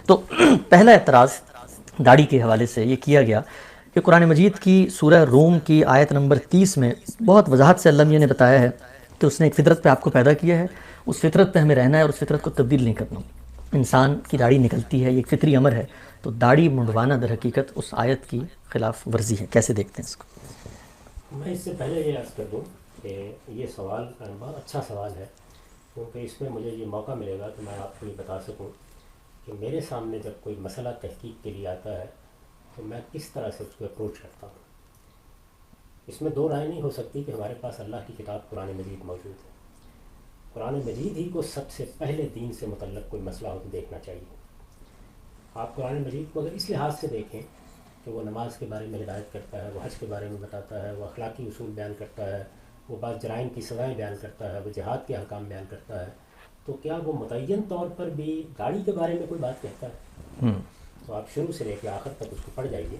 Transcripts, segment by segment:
تو پہلا اعتراض داڑھی کے حوالے سے یہ کیا گیا کہ قرآن مجید کی سورہ روم کی آیت نمبر 30 میں بہت وضاحت سے اللہ میاں نے بتایا ہے کہ اس نے ایک فطرت پہ آپ کو پیدا کیا ہے، اس فطرت پہ ہمیں رہنا ہے اور اس فطرت کو تبدیل نہیں کرنا۔ انسان کی داڑھی نکلتی ہے، یہ ایک فطری امر ہے، تو داڑھی منڈوانا در حقیقت اس آیت کی خلاف ورزی ہے۔ کیسے دیکھتے ہیں اس کو؟ میں اس سے پہلے یہ عرض کر دوں کہ یہ سوال بہت اچھا سوال ہے، کیونکہ اس میں مجھے یہ موقع ملے گا کہ میں آپ کو یہ بتا سکوں کہ میرے سامنے جب کوئی مسئلہ تحقیق کے لیے آتا ہے تو میں کس طرح سے اس کو اپروچ کرتا ہوں۔ اس میں دو رائے نہیں ہو سکتی کہ ہمارے پاس اللہ کی کتاب قرآن مجید موجود ہے۔ قرآن مجید ہی کو سب سے پہلے دین سے متعلق کوئی مسئلہ ہو تو دیکھنا چاہیے۔ آپ قرآن مجید کو اگر اس لحاظ سے دیکھیں کہ وہ نماز کے بارے میں ہدایت کرتا ہے، وہ حج کے بارے میں بتاتا ہے، وہ اخلاقی اصول بیان کرتا ہے، وہ بعض جرائم کی سزائیں بیان کرتا ہے، وہ جہاد کے احکام بیان کرتا ہے، تو کیا وہ متعین طور پر بھی داڑھی کے بارے میں کوئی بات کہتا ہے؟ تو آپ شروع سے لے کے آخر تک اس کو پڑھ جائیے،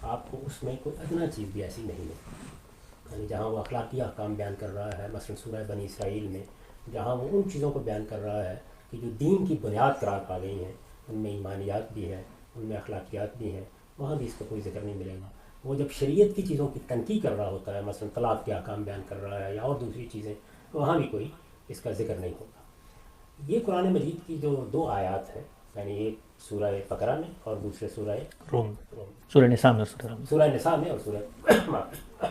آپ کو اس میں کوئی ادنا چیز بھی ایسی نہیں ہے۔ یعنی جہاں وہ اخلاقی احکام بیان کر رہا ہے، مثلا سورہ بنی اسرائیل میں جہاں وہ ان چیزوں کو بیان کر رہا ہے کہ جو دین کی بنیاد قرار پا گئی ہیں، ان میں ایمانیات بھی ہے، ان میں اخلاقیات بھی ہیں، وہاں بھی اس کا کوئی ذکر نہیں ملے گا۔ وہ جب شریعت کی چیزوں کی تنقید کر رہا ہوتا ہے، مثلا طلاق کے احکام بیان کر رہا ہے یا اور دوسری چیزیں، وہاں بھی کوئی اس کا ذکر نہیں ہوگا۔ یہ قرآن مجید کی جو دو آیات ہیں، یعنی ایک سورہ بقرہ میں اور دوسرے سورہ روم، سورہ نساء میں، سورہ نساء میں اور سورہ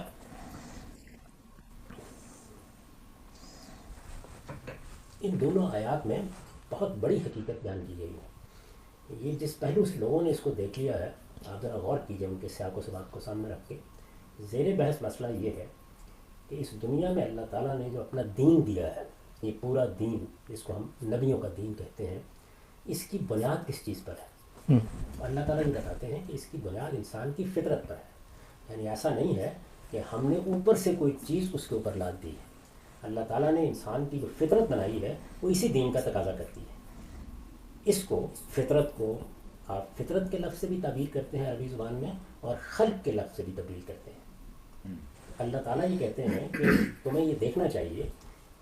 ان دونوں آیات میں بہت بڑی حقیقت بیان کی گئی ہے۔ یہ جس پہلو سے لوگوں نے اس کو دیکھ لیا ہے، آپ ذرا غور کیجیے ان کے سیاق و سباق کو سامنے رکھ کے۔ زیر بحث مسئلہ یہ ہے کہ اس دنیا میں اللہ تعالیٰ نے جو اپنا دین دیا ہے، یہ پورا دین جس کو ہم نبیوں کا دین کہتے ہیں، اس کی بنیاد کس چیز پر ہے؟ اللہ تعالیٰ یہ بتاتے ہیں کہ اس کی بنیاد انسان کی فطرت پر ہے۔ یعنی ایسا نہیں ہے کہ ہم نے اوپر سے کوئی چیز اس کے اوپر لاد دی ہے۔ اللہ تعالیٰ نے انسان کی جو فطرت بنائی ہے وہ اسی دین کا تقاضا کرتی ہے۔ اس کو فطرت کو آپ فطرت کے لفظ سے بھی تعبیر کرتے ہیں عربی زبان میں، اور خلق کے لفظ سے بھی تبدیل کرتے ہیں۔ اللہ تعالیٰ یہ کہتے ہیں کہ تمہیں یہ دیکھنا چاہیے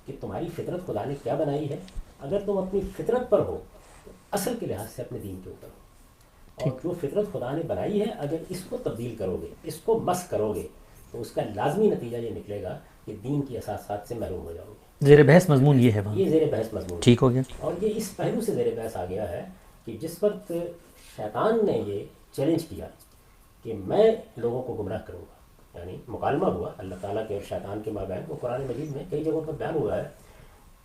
کہ تمہاری فطرت خدا نے کیا بنائی ہے۔ اگر تم اپنی فطرت پر ہو تو اصل کے لحاظ سے اپنے دین کے اوپر ہو، اور جو فطرت خدا نے بنائی ہے اگر اس کو تبدیل کرو گے، اس کو مسخ کرو گے، تو اس کا لازمی نتیجہ یہ نکلے گا کہ دین کی اساسات سے محروم ہو جاؤ گے۔ زیر بحث مضمون یہ ہے وہاں، یہ زیر بحث مضمون ٹھیک ہو گیا۔ اور یہ اس پہلو سے زیر بحث آ گیا ہے کہ جس وقت شیطان نے یہ چیلنج کیا کہ میں لوگوں کو گمراہ کروں گا، یعنی مکالمہ ہوا اللہ تعالیٰ کے اور شیطان کے مابین، وہ قرآن مجید میں کئی جگہوں پر بیان ہوا ہے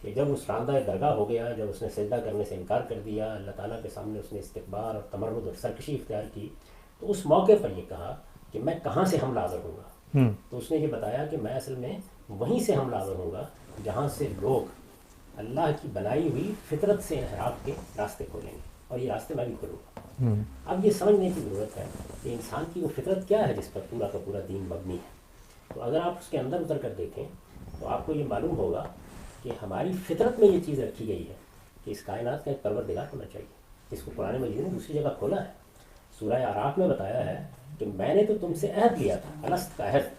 کہ جب اس راندہ درگاہ ہو گیا، جب اس نے سجدہ کرنے سے انکار کر دیا، اللہ تعالیٰ کے سامنے اس نے استکبار اور تمرد اور سرکشی اختیار کی، تو اس موقع پر یہ کہا کہ میں کہاں سے حملہ آور ہوں گا؟ تو اس نے یہ بتایا کہ میں اصل میں وہیں سے حملہ آور ہوں گا جہاں سے لوگ اللہ کی بنائی ہوئی فطرت سے انحراف کے راستے کھولیں گے، اور یہ راستے میں بھی کھولوں گا۔ اب یہ سمجھنے کی ضرورت ہے کہ انسان کی وہ فطرت کیا ہے جس پر پورا کا پورا دین مبنی ہے۔ تو اگر آپ اس کے اندر اتر کر دیکھیں تو آپ کو یہ معلوم ہوگا کہ ہماری فطرت میں یہ چیز رکھی گئی ہے کہ اس کائنات کا ایک پروردگار ہونا چاہیے۔ اس کو قرآن مجید نے دوسری جگہ کھولا ہے، سورہ اعراف میں بتایا ہے کہ میں نے تو تم سے عہد لیا تھا، الست کا عہد،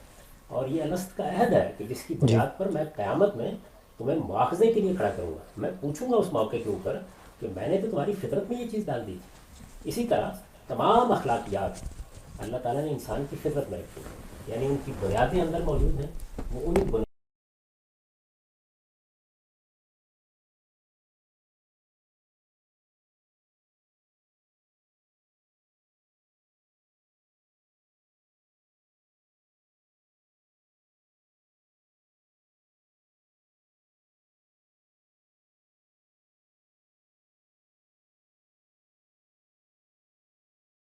اور یہ الست کا عہد ہے کہ جس کی بنیاد پر میں قیامت میں تمہیں مواخذے کے لیے کھڑا کروں گا۔ میں پوچھوں گا اس موقع کے اوپر کہ میں نے تو تمہاری فطرت میں یہ چیز ڈال دی تھی۔ اسی طرح تمام اخلاقیات اللہ تعالیٰ نے انسان کی فطرت میں رکھی، یعنی ان کی بنیادیں اندر موجود ہیں، وہ انہیں بنیاد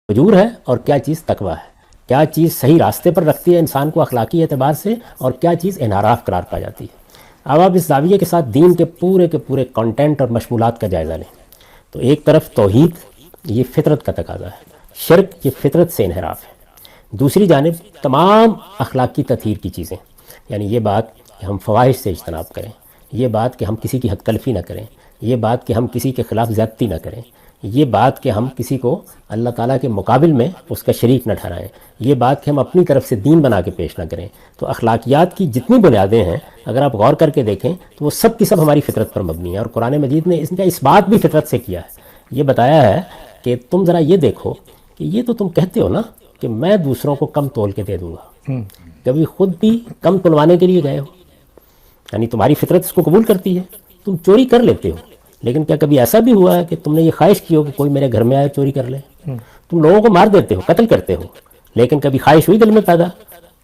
فجور ہے اور کیا چیز تقویٰ ہے، کیا چیز صحیح راستے پر رکھتی ہے انسان کو اخلاقی اعتبار سے، اور کیا چیز انحراف قرار پا جاتی ہے۔ اب آپ اس زاویے کے ساتھ دین کے پورے کنٹینٹ اور مشمولات کا جائزہ لیں تو ایک طرف توحید یہ فطرت کا تقاضا ہے، شرک یہ فطرت سے انحراف ہے، دوسری جانب تمام اخلاقی تطہیر کی چیزیں، یعنی یہ بات کہ ہم فواحش سے اجتناب کریں، یہ بات کہ ہم کسی کی حق تلفی نہ کریں، یہ بات کہ ہم کسی کے خلاف زیادتی نہ کریں، یہ بات کہ ہم کسی کو اللہ تعالیٰ کے مقابل میں اس کا شریک نہ ٹھہرائیں، یہ بات کہ ہم اپنی طرف سے دین بنا کے پیش نہ کریں۔ تو اخلاقیات کی جتنی بنیادیں ہیں اگر آپ غور کر کے دیکھیں تو وہ سب کی سب ہماری فطرت پر مبنی ہیں، اور قرآن مجید نے اس کا اثبات بھی فطرت سے کیا ہے۔ یہ بتایا ہے کہ تم ذرا یہ دیکھو کہ یہ تو تم کہتے ہو نا کہ میں دوسروں کو کم تول کے دے دوں گا، کبھی خود بھی کم تلوانے کے لیے گئے ہو؟ یعنی تمہاری فطرت اس کو قبول کرتی ہے، تم چوری کر لیتے ہو، لیکن کیا کبھی ایسا بھی ہوا ہے کہ تم نے یہ خواہش کی ہو کہ کوئی میرے گھر میں آئے چوری کر لے؟ تم لوگوں کو مار دیتے ہو، قتل کرتے ہو، لیکن کبھی خواہش ہوئی دل میں پیدا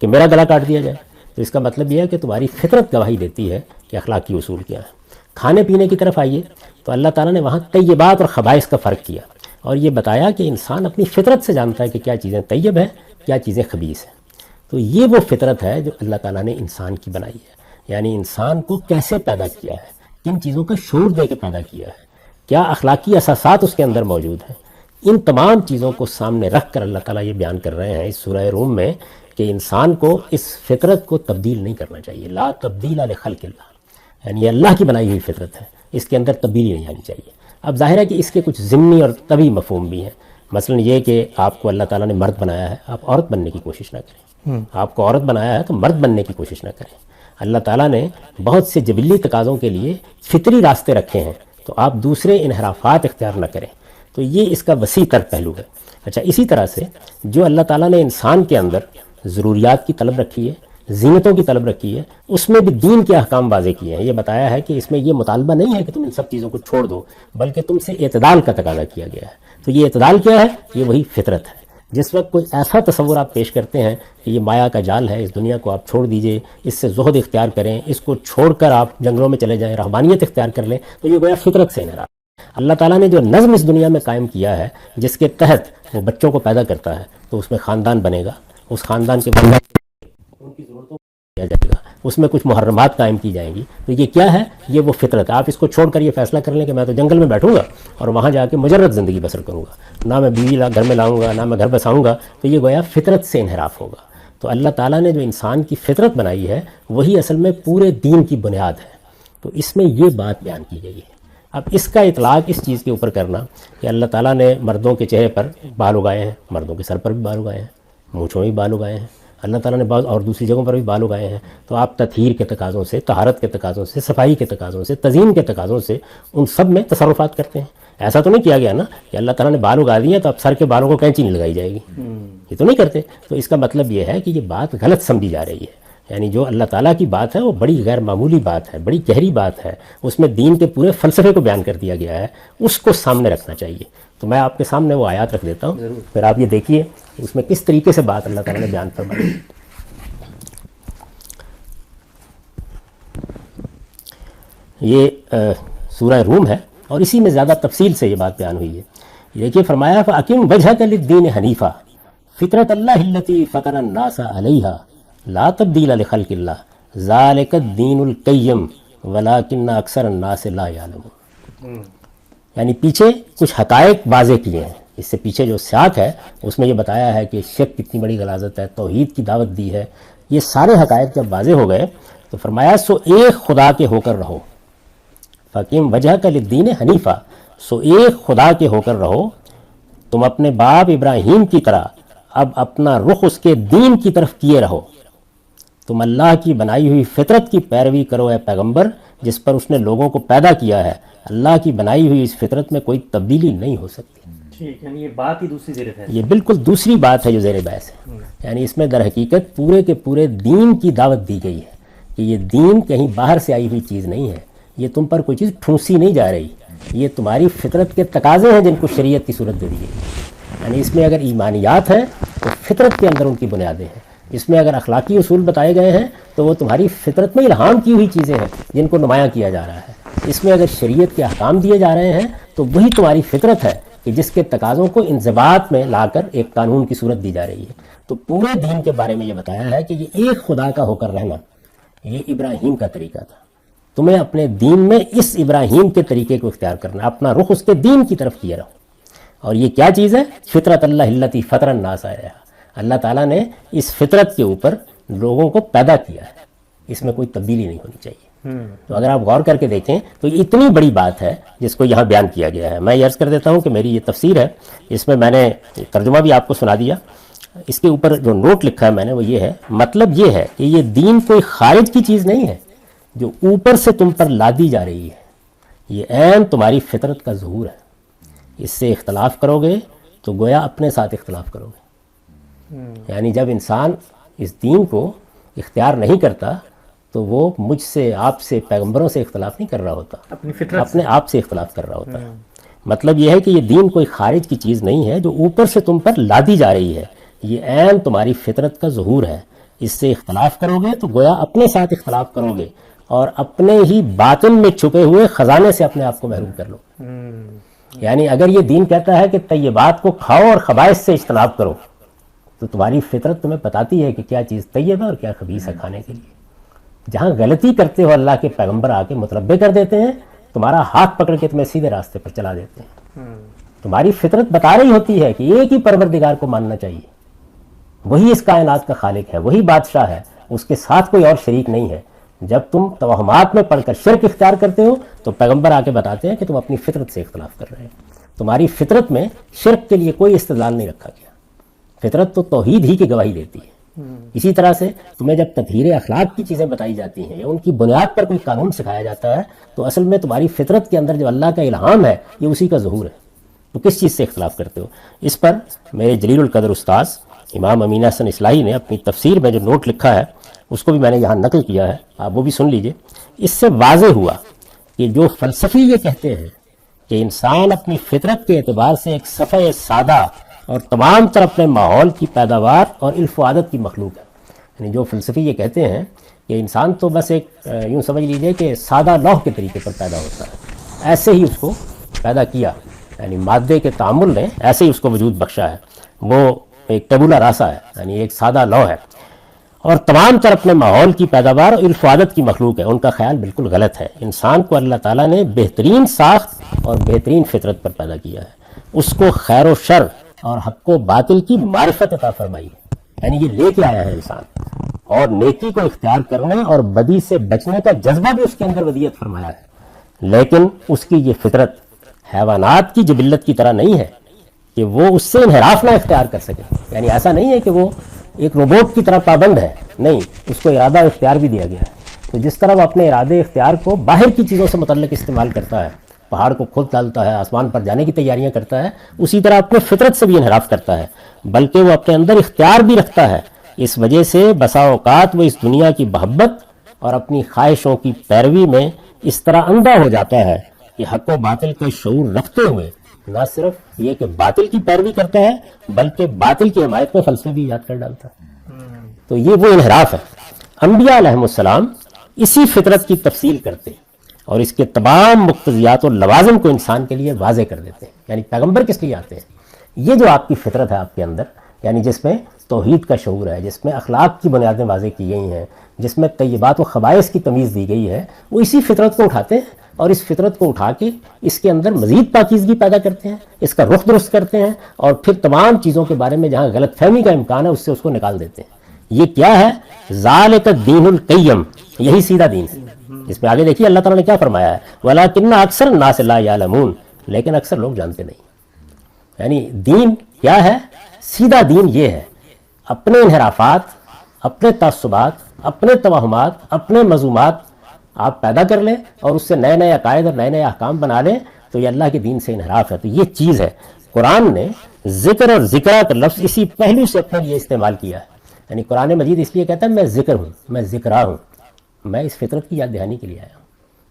کہ میرا گلا کاٹ دیا جائے؟ تو اس کا مطلب یہ ہے کہ تمہاری فطرت گواہی دیتی ہے کہ اخلاقی اصول کیا ہے۔ کھانے پینے کی طرف آئیے تو اللہ تعالیٰ نے وہاں طیبات اور خبائث کا فرق کیا اور یہ بتایا کہ انسان اپنی فطرت سے جانتا ہے کہ کیا چیزیں طیب ہیں، کیا چیزیں خبیث ہیں۔ تو یہ وہ فطرت ہے جو اللہ تعالیٰ نے انسان کی بنائی ہے، یعنی انسان کو کیسے پیدا کیا ہے، کن چیزوں کا شعور دے کے پیدا کیا ہے، کیا اخلاقی اساسات اس کے اندر موجود ہیں۔ ان تمام چیزوں کو سامنے رکھ کر اللہ تعالیٰ یہ بیان کر رہے ہیں اس سورہ روم میں کہ انسان کو اس فطرت کو تبدیل نہیں کرنا چاہیے۔ لا تبدیل لخلق اللہ، یعنی یہ اللہ کی بنائی ہوئی فطرت ہے، اس کے اندر تبدیلی نہیں آنی چاہیے۔ اب ظاہر ہے کہ اس کے کچھ ضمنی اور طبعی مفہوم بھی ہیں، مثلا یہ کہ آپ کو اللہ تعالیٰ نے مرد بنایا ہے، آپ عورت بننے کی کوشش نہ کریں، آپ کو عورت بنایا ہے تو مرد بننے کی کوشش نہ کریں۔ اللہ تعالیٰ نے بہت سے جبلی تقاضوں کے لیے فطری راستے رکھے ہیں، تو آپ دوسرے انحرافات اختیار نہ کریں۔ تو یہ اس کا وسیع تر پہلو ہے۔ اچھا، اسی طرح سے جو اللہ تعالیٰ نے انسان کے اندر ضروریات کی طلب رکھی ہے، زینتوں کی طلب رکھی ہے، اس میں بھی دین کے احکام واضح کیے ہیں۔ یہ بتایا ہے کہ اس میں یہ مطالبہ نہیں ہے کہ تم ان سب چیزوں کو چھوڑ دو، بلکہ تم سے اعتدال کا تقاضا کیا گیا ہے۔ تو یہ اعتدال کیا ہے؟ یہ وہی فطرت ہے۔ جس وقت کوئی ایسا تصور آپ پیش کرتے ہیں کہ یہ مایا کا جال ہے، اس دنیا کو آپ چھوڑ دیجئے، اس سے زہد اختیار کریں، اس کو چھوڑ کر آپ جنگلوں میں چلے جائیں، رہبانیت اختیار کر لیں، تو یہ گویا فطرت سے انحراف۔ اللہ تعالیٰ نے جو نظم اس دنیا میں قائم کیا ہے، جس کے تحت وہ بچوں کو پیدا کرتا ہے، تو اس میں خاندان بنے گا، اس خاندان کے بندہ ان کی ضرورتوں کو کیا جائے گا، اس میں کچھ محرمات قائم کی جائیں گی۔ تو یہ کیا ہے؟ یہ وہ فطرت ہے۔ آپ اس کو چھوڑ کر یہ فیصلہ کر لیں کہ میں تو جنگل میں بیٹھوں گا اور وہاں جا کے مجرد زندگی بسر کروں گا، نہ میں بیوی گھر میں لاؤں گا، نہ میں گھر بساؤں گا، تو یہ گویا فطرت سے انحراف ہوگا۔ تو اللہ تعالیٰ نے جو انسان کی فطرت بنائی ہے، وہی اصل میں پورے دین کی بنیاد ہے۔ تو اس میں یہ بات بیان کی گئی ہے۔ اب اس کا اطلاق اس چیز کے اوپر کرنا کہ اللہ تعالیٰ نے مردوں کے چہرے پر بال اگائے ہیں، مردوں کے سر پر بھی بال اگائے ہیں، مونچھوں میں بھی بال اگائے ہیں، اللہ تعالیٰ نے بعض اور دوسری جگہوں پر بھی بال اگائے ہیں، تو آپ تطہیر کے تقاضوں سے، طہارت کے تقاضوں سے، صفائی کے تقاضوں سے، تزئین کے تقاضوں سے ان سب میں تصرفات کرتے ہیں۔ ایسا تو نہیں کیا گیا نا کہ اللہ تعالیٰ نے بال اگا دیے تو اب سر کے بالوں کو کینچی نہیں لگائی جائے گی، یہ تو نہیں کرتے۔ تو اس کا مطلب یہ ہے کہ یہ بات غلط سمجھی جا رہی ہے، یعنی جو اللہ تعالیٰ کی بات ہے وہ بڑی غیر معمولی بات ہے، بڑی گہری بات ہے، اس میں دین کے پورے فلسفے کو بیان کر دیا گیا ہے، اس کو سامنے رکھنا چاہیے۔ تو میں آپ کے سامنے وہ آیات رکھ دیتا ہوں، پھر آپ یہ دیکھیے اس میں کس طریقے سے بات اللہ تعالیٰ نے بیان فرمائی۔ یہ سورہ روم ہے اور اسی میں زیادہ تفصیل سے یہ بات بیان ہوئی ہے۔ دیکھیے فرمایا فَأَقِمْ وَجْهَكَ لِلدِّينِ حَنِيفًا فِطْرَتَ اللَّهِ الَّتِي فَطَرَ النَّاسَ عَلَيْهَا لَا تَبْدِيلَ لِخَلْقِ اللَّهِ ذَلِكَ الدِّينُ الْقَيِّمُ وَلَكِنَّ أَكْثَرَ النَّاسِ لَا يَعْلَمُونَ۔ یعنی پیچھے کچھ حقائق واضح کیے ہیں، اس سے پیچھے جو سیاق ہے اس میں یہ بتایا ہے کہ شرک کتنی بڑی غلاظت ہے، توحید کی دعوت دی ہے۔ یہ سارے حقائق جب واضح ہو گئے تو فرمایا سو ایک خدا کے ہو کر رہو، فَأَقِمْ وَجْهَكَ لِلدِّينِ حَنِيفًا، سو ایک خدا کے ہو کر رہو، تم اپنے باپ ابراہیم کی طرح اب اپنا رخ اس کے دین کی طرف کیے رہو، تم اللہ کی بنائی ہوئی فطرت کی پیروی کرو اے پیغمبر، جس پر اس نے لوگوں کو پیدا کیا ہے۔ اللہ کی بنائی ہوئی اس فطرت میں کوئی تبدیلی نہیں ہو سکتی۔ ٹھیک، یعنی یہ بات ہی دوسری زیر بحث ہے، یہ بالکل دوسری بات ہے جو زیر بحث ہے، یعنی اس میں در حقیقت پورے کے پورے دین کی دعوت دی گئی ہے کہ یہ دین کہیں باہر سے آئی ہوئی چیز نہیں ہے، یہ تم پر کوئی چیز ٹھونسی نہیں جا رہی، یہ تمہاری فطرت کے تقاضے ہیں جن کو شریعت کی صورت دے دی گئی۔ یعنی اس میں اگر ایمانیات ہیں تو فطرت کے اندر ان کی بنیادیں ہیں، اس میں اگر اخلاقی اصول بتائے گئے ہیں تو وہ تمہاری فطرت میں الہام کی ہوئی چیزیں ہیں جن کو نمایاں کیا جا رہا ہے۔ اس میں اگر شریعت کے احکام دیے جا رہے ہیں تو وہی تمہاری فطرت ہے کہ جس کے تقاضوں کو انضباط میں لا کر ایک قانون کی صورت دی جا رہی ہے۔ تو پورے دین کے بارے میں یہ بتایا ہے کہ یہ ایک خدا کا ہو کر رہنا یہ ابراہیم کا طریقہ تھا، تمہیں اپنے دین میں اس ابراہیم کے طریقے کو اختیار کرنا، اپنا رخ اس کے دین کی طرف کیے رہو۔ اور یہ کیا چیز ہے؟ فطرت اللہ التی فطر الناس علیہا، اللہ تعالیٰ نے اس فطرت کے اوپر لوگوں کو پیدا کیا ہے، اس میں کوئی تبدیلی نہیں ہونی چاہیے۔ تو اگر آپ غور کر کے دیکھیں تو یہ اتنی بڑی بات ہے جس کو یہاں بیان کیا گیا ہے۔ میں یہ عرض کر دیتا ہوں کہ میری یہ تفسیر ہے، اس میں میں نے ترجمہ بھی آپ کو سنا دیا، اس کے اوپر جو نوٹ لکھا ہے میں نے وہ یہ ہے، مطلب یہ ہے کہ یہ دین کوئی خارج کی چیز نہیں ہے جو اوپر سے تم پر لادی جا رہی ہے، یہ عین تمہاری فطرت کا ظہور ہے۔ اس سے اختلاف کرو گے تو گویا اپنے ساتھ اختلاف کرو گے. یعنی جب انسان اس دین کو اختیار نہیں کرتا تو وہ مجھ سے، آپ سے، پیغمبروں سے اختلاف نہیں کر رہا ہوتا، اپنی فطرت اپنے آپ سے اختلاف کر رہا ہوتا ہے. مطلب یہ ہے کہ یہ دین کوئی خارج کی چیز نہیں ہے جو اوپر سے تم پر لادی جا رہی ہے، یہ عین تمہاری فطرت کا ظہور ہے. اس سے اختلاف کرو گے تو گویا اپنے ساتھ اختلاف کرو گے اور اپنے ہی باطن میں چھپے ہوئے خزانے سے اپنے آپ کو محروم کر لو. یعنی اگر یہ دین کہتا ہے کہ طیبات کو کھاؤ اور خبائث سے اجتناب کرو، تو تمہاری فطرت تمہیں بتاتی ہے کہ کیا چیز طیب ہے اور کیا خبیث ہے کھانے کے لیے. جہاں غلطی کرتے ہو اللہ کے پیغمبر آ کے متنبع کر دیتے ہیں، تمہارا ہاتھ پکڑ کے تمہیں سیدھے راستے پر چلا دیتے ہیں. تمہاری فطرت بتا رہی ہوتی ہے کہ ایک ہی پروردگار کو ماننا چاہیے، وہی اس کائنات کا خالق ہے، وہی بادشاہ ہے، اس کے ساتھ کوئی اور شریک نہیں ہے. جب تم توہمات میں پڑھ کر شرک اختیار کرتے ہو تو پیغمبر آ کے بتاتے ہیں کہ تم اپنی فطرت سے اختلاف کر رہے ہو. تمہاری فطرت میں شرک کے لیے کوئی استدلال نہیں رکھا گیا. فطرت تو توحید ہی کی گواہی دیتی ہے. اسی طرح سے تمہیں جب تطہیر اخلاق کی چیزیں بتائی جاتی ہیں یا ان کی بنیاد پر کوئی قانون سکھایا جاتا ہے تو اصل میں تمہاری فطرت کے اندر جو اللہ کا الہام ہے یہ اسی کا ظہور ہے. تو کس چیز سے اختلاف کرتے ہو؟ اس پر میرے جلیل القدر استاذ امام امین حسن اصلاحی نے اپنی تفسیر میں جو نوٹ لکھا ہے اس کو بھی میں نے یہاں نقل کیا ہے، آپ وہ بھی سن لیجئے. اس سے واضح ہوا کہ جو فلسفی یہ کہتے ہیں کہ انسان اپنی فطرت کے اعتبار سے ایک صفحہ سادہ اور تمام تر اپنے ماحول کی پیداوار اور عرف و عادت کی مخلوق ہے. یعنی جو فلسفی یہ کہتے ہیں کہ انسان تو بس ایک یوں سمجھ لیجئے کہ سادہ لوح کے طریقے پر پیدا ہوتا ہے، ایسے ہی اس کو پیدا کیا، یعنی مادے کے تعامل نے ایسے ہی اس کو وجود بخشا ہے. وہ ایک ٹیبولا راسا ہے، یعنی ایک سادہ لوح ہے اور تمام تر اپنے ماحول کی پیداوار اور عرف و عادت کی مخلوق ہے. ان کا خیال بالکل غلط ہے. انسان کو اللہ تعالیٰ نے بہترین ساخت اور بہترین فطرت پر پیدا کیا ہے. اس کو خیر و شر اور حق و باطل کی معرفت عطا فرمائی ہے. یعنی یہ لے کے آیا ہے انسان، اور نیکی کو اختیار کرنے اور بدی سے بچنے کا جذبہ بھی اس کے اندر ودیعت فرمایا ہے. لیکن اس کی یہ فطرت حیوانات کی جبلت کی طرح نہیں ہے کہ وہ اس سے انحراف نہ اختیار کر سکے. یعنی ایسا نہیں ہے کہ وہ ایک روبوٹ کی طرح پابند ہے، نہیں، اس کو ارادہ اختیار بھی دیا گیا ہے. تو جس طرح وہ اپنے ارادے اختیار کو باہر کی چیزوں سے متعلق استعمال کرتا ہے، پہاڑ کو کھود ڈالتا ہے، آسمان پر جانے کی تیاریاں کرتا ہے، اسی طرح اپنے فطرت سے بھی انحراف کرتا ہے، بلکہ وہ اپنے اندر اختیار بھی رکھتا ہے. اس وجہ سے بسا اوقات وہ اس دنیا کی محبت اور اپنی خواہشوں کی پیروی میں اس طرح اندھا ہو جاتا ہے کہ حق و باطل کا شعور رکھتے ہوئے نہ صرف یہ کہ باطل کی پیروی کرتا ہے بلکہ باطل کی حمایت میں فلسفے بھی ایجاد کر ڈالتا ہے. تو یہ وہ انحراف ہے. انبیاء علیہم السلام اسی فطرت کی تفصیل کرتے اور اس کے تمام مقتضیات و لوازم کو انسان کے لیے واضح کر دیتے ہیں. یعنی پیغمبر کس لیے آتے ہیں؟ یہ جو آپ کی فطرت ہے آپ کے اندر، یعنی جس میں توحید کا شعور ہے، جس میں اخلاق کی بنیادیں واضح کی گئی ہیں، جس میں طیبات و خبائث کی تمیز دی گئی ہے، وہ اسی فطرت کو اٹھاتے ہیں اور اس فطرت کو اٹھا کے اس کے اندر مزید پاکیزگی پیدا کرتے ہیں، اس کا رخ درست کرتے ہیں اور پھر تمام چیزوں کے بارے میں جہاں غلط فہمی کا امکان ہے اس سے اس کو نکال دیتے ہیں. یہ کیا ہے؟ ذالک الدین القیم، یہی سیدھا دین ہے. اس میں آگے دیکھیے اللہ تعالیٰ نے کیا فرمایا ہے، وَلَٰكِنَّ أَكْثَرَ النَّاسِ لَا يَعْلَمُونَ، لیکن اکثر لوگ جانتے نہیں. یعنی دین کیا ہے؟ سیدھا دین یہ ہے، اپنے انحرافات، اپنے تعصبات، اپنے توہمات، اپنے مذمومات آپ پیدا کر لیں اور اس سے نئے نئے عقائد اور نئے نئے احکام بنا لیں تو یہ اللہ کے دین سے انحراف ہے. تو یہ چیز ہے. قرآن نے ذکر اور ذکرہ کا لفظ اسی پہلو سے اپنے لیے استعمال کیا ہے. یعنی قرآن مجید اس لیے کہتا ہے میں ذکر ہوں، میں ذکرہ ہوں، میں اس فطرت کی یاد دہانی کے لیے آیا ہوں،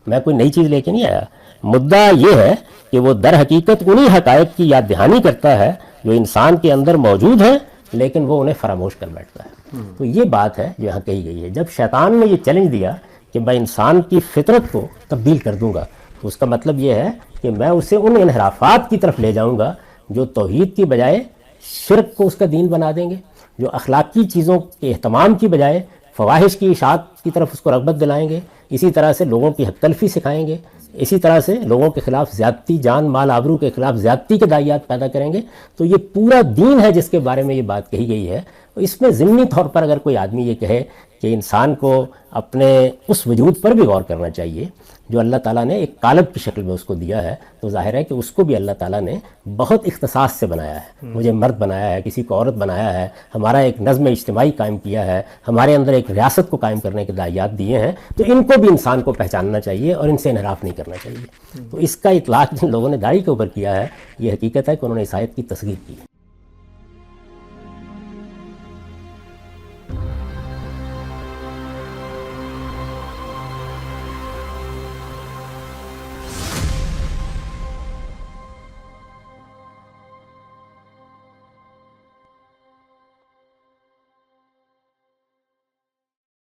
میں کوئی نئی چیز لے کے نہیں آیا. مدعا یہ ہے کہ وہ در حقیقت انہی حقائق کی یاد دہانی کرتا ہے جو انسان کے اندر موجود ہیں لیکن وہ انہیں فراموش کر بیٹھتا ہے. تو یہ بات ہے جو یہاں کہی گئی ہے. جب شیطان نے یہ چیلنج دیا کہ میں انسان کی فطرت کو تبدیل کر دوں گا تو اس کا مطلب یہ ہے کہ میں اسے ان انحرافات کی طرف لے جاؤں گا جو توحید کی بجائے شرک کو اس کا دین بنا دیں گے، جو اخلاقی چیزوں کے اہتمام کی بجائے فواحش کی اشاعت کی طرف اس کو رغبت دلائیں گے، اسی طرح سے لوگوں کی حق تلفی سکھائیں گے، اسی طرح سے لوگوں کے خلاف زیادتی، جان مال آبرو کے خلاف زیادتی کے داعیات پیدا کریں گے. تو یہ پورا دین ہے جس کے بارے میں یہ بات کہی گئی ہے. اس میں ضمنی طور پر اگر کوئی آدمی یہ کہے کہ انسان کو اپنے اس وجود پر بھی غور کرنا چاہیے جو اللہ تعالیٰ نے ایک قالب کی شکل میں اس کو دیا ہے، تو ظاہر ہے کہ اس کو بھی اللہ تعالیٰ نے بہت اختصاص سے بنایا ہے. مجھے مرد بنایا ہے، کسی کو عورت بنایا ہے، ہمارا ایک نظم اجتماعی قائم کیا ہے، ہمارے اندر ایک ریاست کو قائم کرنے کے دائیات دیے ہیں، تو ان کو بھی انسان کو پہچاننا چاہیے اور ان سے انحراف نہیں کرنا چاہیے. تو اس کا اطلاق جن لوگوں نے داڑھی کے اوپر کیا ہے، یہ حقیقت ہے کہ انہوں نے اس آیت کی تصغیر کی ہے.